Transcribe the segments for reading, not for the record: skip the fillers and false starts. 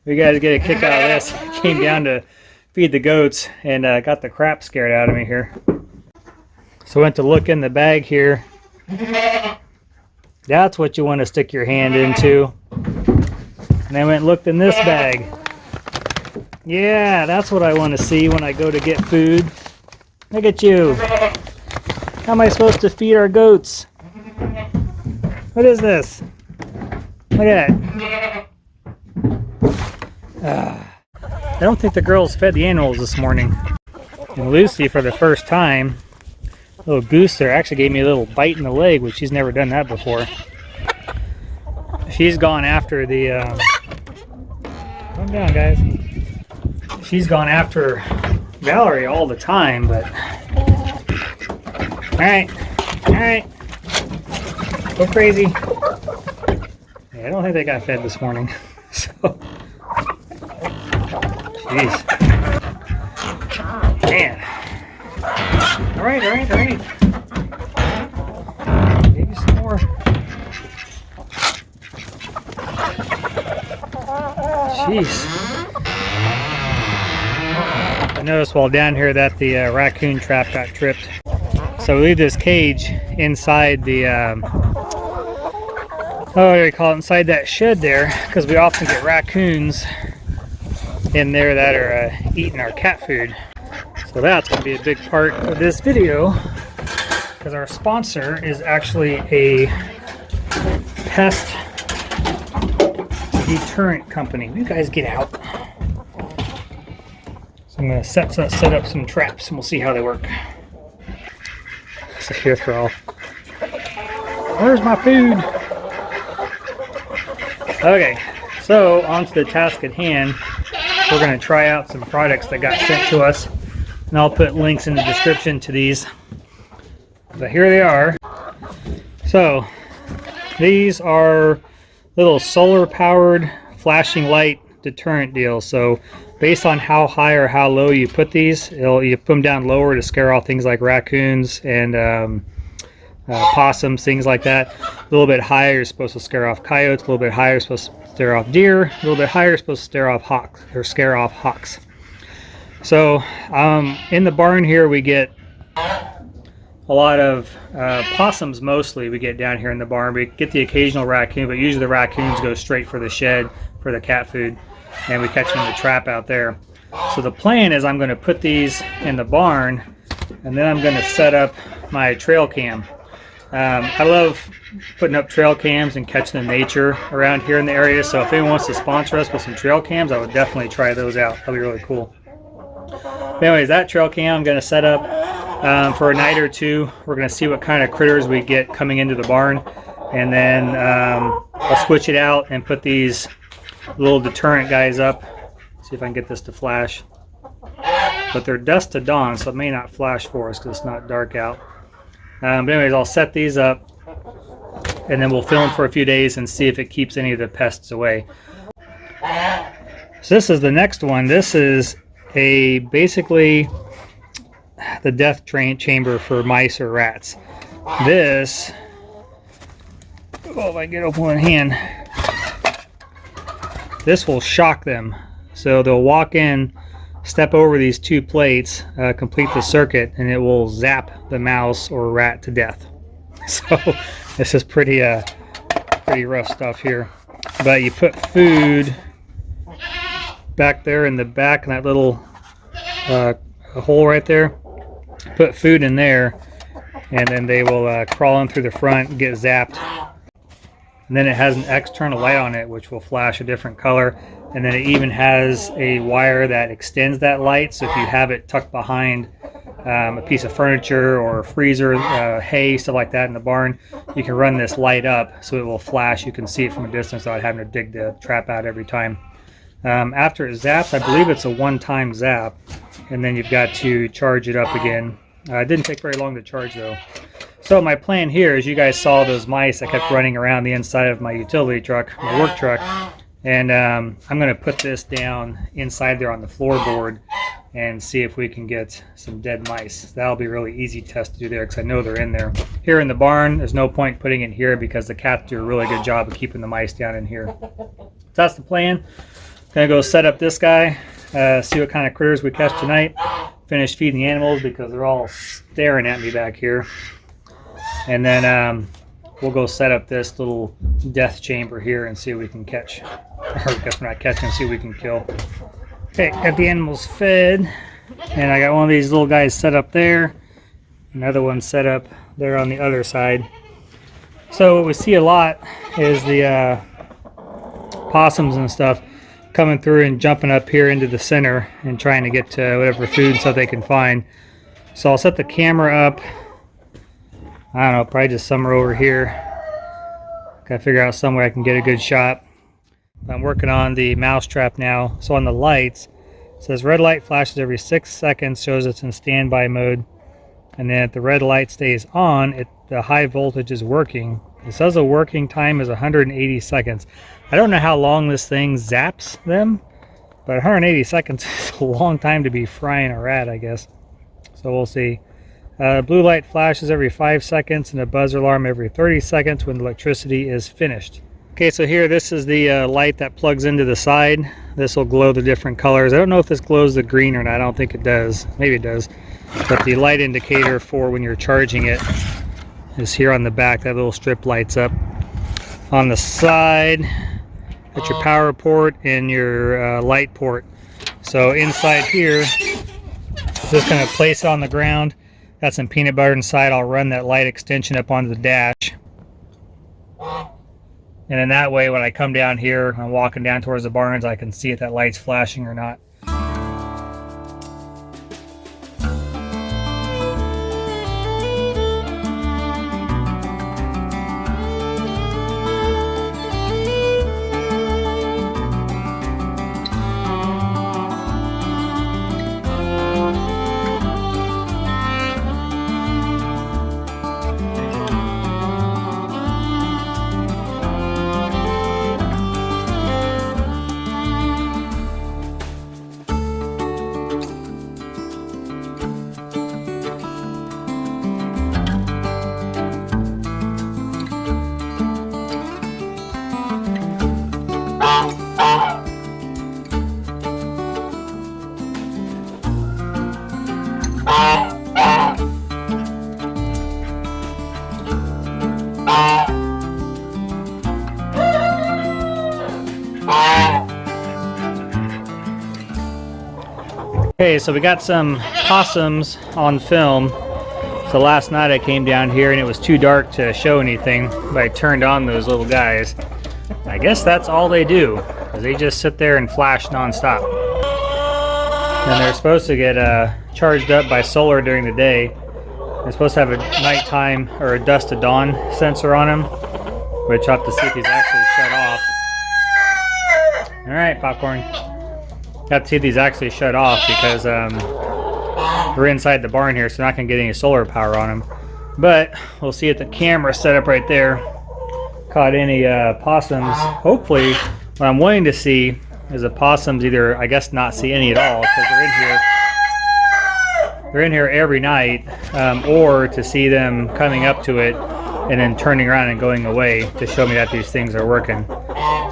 You guys get a kick out of this. Came down to feed the goats and got the crap scared out of me here. So I went to look in the bag here. That's what you want to stick your hand into. And I went and looked in this bag. Yeah, that's what I want to see when I go to get food. Look at you. How am I supposed to feed our goats? What is this? Look at that. I don't think the girls fed the animals this morning. And Lucy, for the first time, little goose there, actually gave me a little bite in the leg, which she's never done that before. She's gone after the... calm down, guys. She's gone after Valerie all the time, but... Alright. Alright. Go crazy. Yeah, I don't think they got fed this morning. So... Jeez. Man. Alright. Maybe some more. Jeez. I noticed while down here that the raccoon trap got tripped. So we leave this cage inside the, what do you call it, inside that shed there, because we often get raccoons in there that are eating our cat food. So that's going to be a big part of this video, because our sponsor is actually a pest deterrent company. You guys get out. So I'm going to set up some traps and we'll see how they work. So here for all. Where's my food? Okay, so on to the task at hand. We're going to try out some products that got sent to us, and I'll put links in the description to these. But here they are. So these are little solar powered flashing light deterrent deals. So based on how high or how low you put these, you put them down lower to scare off things like raccoons and possums, things like that. A little bit higher, you're supposed to scare off coyotes. A little bit higher, you're supposed to scare off deer. A little bit higher, you're supposed to scare off hawks. So in the barn here, we get a lot of possums. Mostly we get down here in the barn. We get the occasional raccoon, but usually the raccoons go straight for the shed for the cat food, and we catch them in the trap out there. So the plan is I'm going to put these in the barn, and then I'm going to set up my trail cam. I love putting up trail cams and catching the nature around here in the area, so if anyone wants to sponsor us with some trail cams, I would definitely try those out. That'll be really cool. But anyways, that trail cam I'm going to set up for a night or two. We're going to see what kind of critters we get coming into the barn, and then I'll switch it out and put these little deterrent guys up. See if I can get this to flash. But they're dusk to dawn, so it may not flash for us because it's not dark out. But anyways, I'll set these up, and then we'll film for a few days and see if it keeps any of the pests away. So this is the next one. This is basically the death chamber for mice or rats. This, if I get open one hand, this will shock them. So they'll walk in, step over these two plates, complete the circuit, and it will zap the mouse or rat to death. So this is pretty rough stuff here. But you put food back there in the back in that little hole right there. Put food in there, and then they will crawl in through the front and get zapped. And then it has an external light on it which will flash a different color, and then it even has a wire that extends that light, so if you have it tucked behind a piece of furniture or a freezer, hay, stuff like that in the barn, you can run this light up so it will flash. You can see it from a distance without having to dig the trap out every time. After it zaps, I believe it's a one-time zap, and then you've got to charge it up again. It didn't take very long to charge though. So my plan here is, you guys saw those mice that kept running around the inside of my utility truck, my work truck, and I'm going to put this down inside there on the floorboard and see if we can get some dead mice. That'll be a really easy test to do there because I know they're in there. Here in the barn, there's no point putting it here because the cats do a really good job of keeping the mice down in here. So that's the plan. Gonna go set up this guy, see what kind of critters we catch tonight. Finish feeding the animals because they're all staring at me back here. And then we'll go set up this little death chamber here and see what we can catch. Or I guess we're not catching, see what we can kill. Okay, got the animals fed. And I got one of these little guys set up there. Another one set up there on the other side. So what we see a lot is the possums and stuff coming through and jumping up here into the center and trying to get to whatever food and stuff they can find. So I'll set the camera up. I don't know, probably just somewhere over here. Gotta figure out somewhere I can get a good shot. I'm working on the mouse trap now. So on the lights, it says red light flashes every 6 seconds, shows it's in standby mode. And then if the red light stays on, the high voltage is working. It says the working time is 180 seconds. I don't know how long this thing zaps them, but 180 seconds is a long time to be frying a rat, I guess. So we'll see. Blue light flashes every 5 seconds and a buzzer alarm every 30 seconds when the electricity is finished. Okay, so here, this is the light that plugs into the side. This will glow the different colors. I don't know if this glows the green or not. I don't think it does. Maybe it does. But the light indicator for when you're charging it is here on the back. That little strip lights up. On the side, that's your power port and your light port. So inside here, just going to place it on the ground. Got some peanut butter inside. I'll run that light extension up onto the dash. And then that way, when I come down here, I'm walking down towards the barns, I can see if that light's flashing or not. Okay, so we got some possums on film. So last night I came down here and it was too dark to show anything, but I turned on those little guys. I guess that's all they do, because they just sit there and flash nonstop. And they're supposed to get charged up by solar during the day. They're supposed to have a nighttime or a dusk to dawn sensor on them, which I'll have to see if he's actually shut off. All right, popcorn. Got to see if these actually shut off because we're inside the barn here, so not going to get any solar power on them. But we'll see if the camera set up right there caught any possums. Hopefully, what I'm wanting to see is the possums either, I guess, not see any at all because they're in here. They're in here every night, or to see them coming up to it and then turning around and going away to show me that these things are working.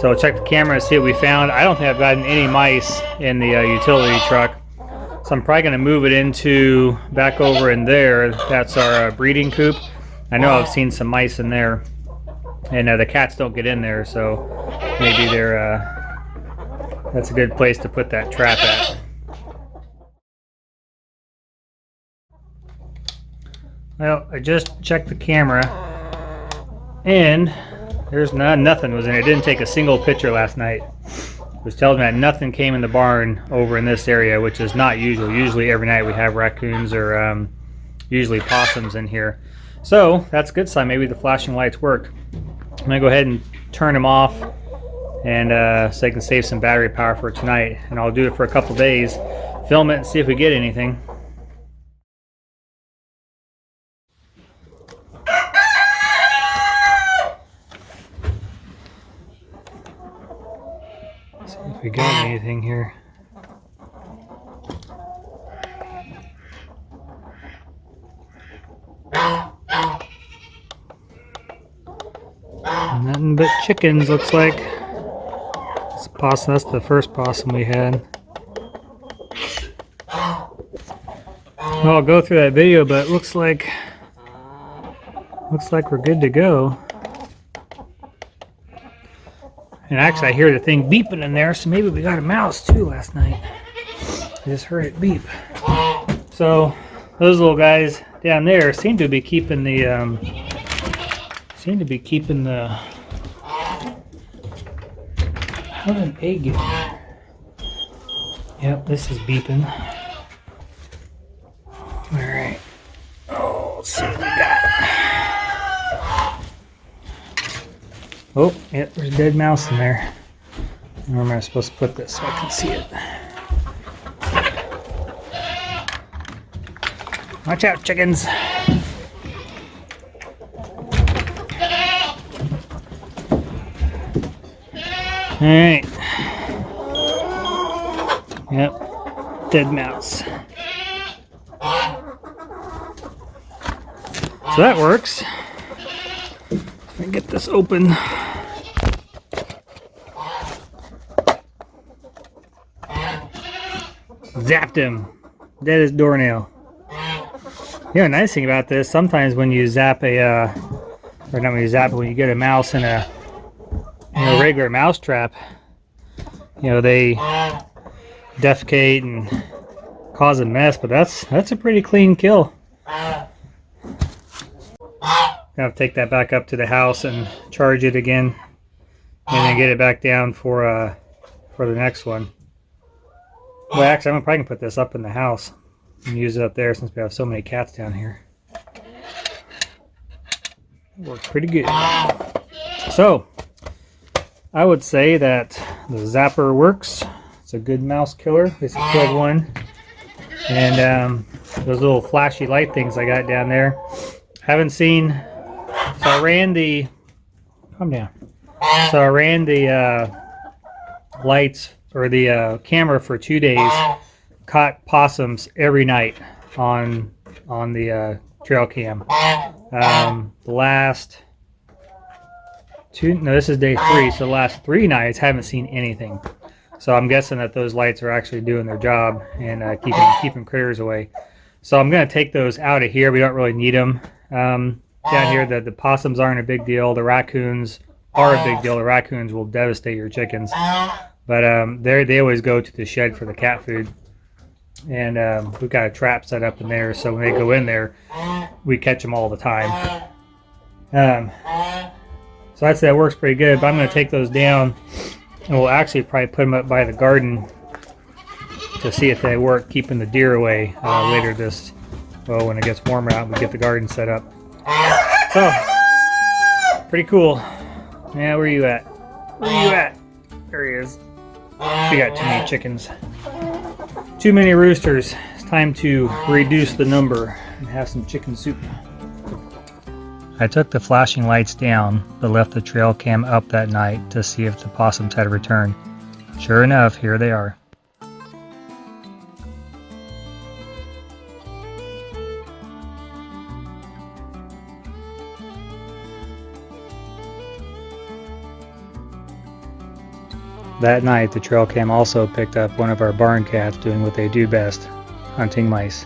So check the camera and see what we found. I don't think I've gotten any mice in the utility truck. So I'm probably going to move it back over in there. That's our breeding coop. I know I've seen some mice in there. And the cats don't get in there, so maybe that's a good place to put that trap at. Well, I just checked the camera, and there's nothing was in it. It didn't take a single picture last night, which tells me that nothing came in the barn over in this area, which is not usual. Usually every night we have raccoons or usually possums in here. So that's a good sign. Maybe the flashing lights worked. I'm going to go ahead and turn them off and so I can save some battery power for tonight. And I'll do it for a couple days, film it and see if we get anything. See if we got anything here. Nothing but chickens, looks like. It's possum. That's the first possum we had. Well, I'll go through that video, but it looks like we're good to go. And actually, I hear the thing beeping in there, so maybe we got a mouse too last night. I just heard it beep. So those little guys down there seem to be keeping the how did an egg get there? Yep, this is beeping. Alright. Oh, let's see what we got. Oh, yep, there's a dead mouse in there. Where am I supposed to put this so I can see it? Watch out, chickens. Alright. Yep. Dead mouse. So that works. Let me get this open. Zapped him. Dead as doornail. Yeah, the nice thing about this, sometimes when you zap a, or not when you zap it, when you get a mouse in a regular mouse trap, you know, they defecate and cause a mess, but that's a pretty clean kill. Gonna take that back up to the house and charge it again, and then get it back down for the next one. Well, actually, I'm probably gonna put this up in the house and use it up there since we have so many cats down here. Works pretty good. So, I would say that the Zapper works. It's a good mouse killer. It's killed one. And those little flashy light things I got down there, haven't seen. So I ran the, calm down. So I ran the lights or the camera for 2 days. Caught possums every night on the trail cam. The last two, no, this is day 3. So the last 3 nights haven't seen anything. So I'm guessing that those lights are actually doing their job and keeping critters away. So I'm going to take those out of here. We don't really need them. Down here, the possums aren't a big deal. The raccoons are a big deal. The raccoons will devastate your chickens. But they always go to the shed for the cat food. And we've got a trap set up in there, so when they go in there, we catch them all the time. So I'd say that works pretty good, but I'm going to take those down, and we'll actually probably put them up by the garden to see if they work keeping the deer away later when it gets warmer out, we get the garden set up. So, pretty cool. Yeah, where are you at? Where are you at? There he is. We got too many chickens. Too many roosters. It's time to reduce the number and have some chicken soup. I took the flashing lights down, but left the trail cam up that night to see if the possums had returned. Sure enough, here they are. That night, the trail cam also picked up one of our barn cats doing what they do best, hunting mice.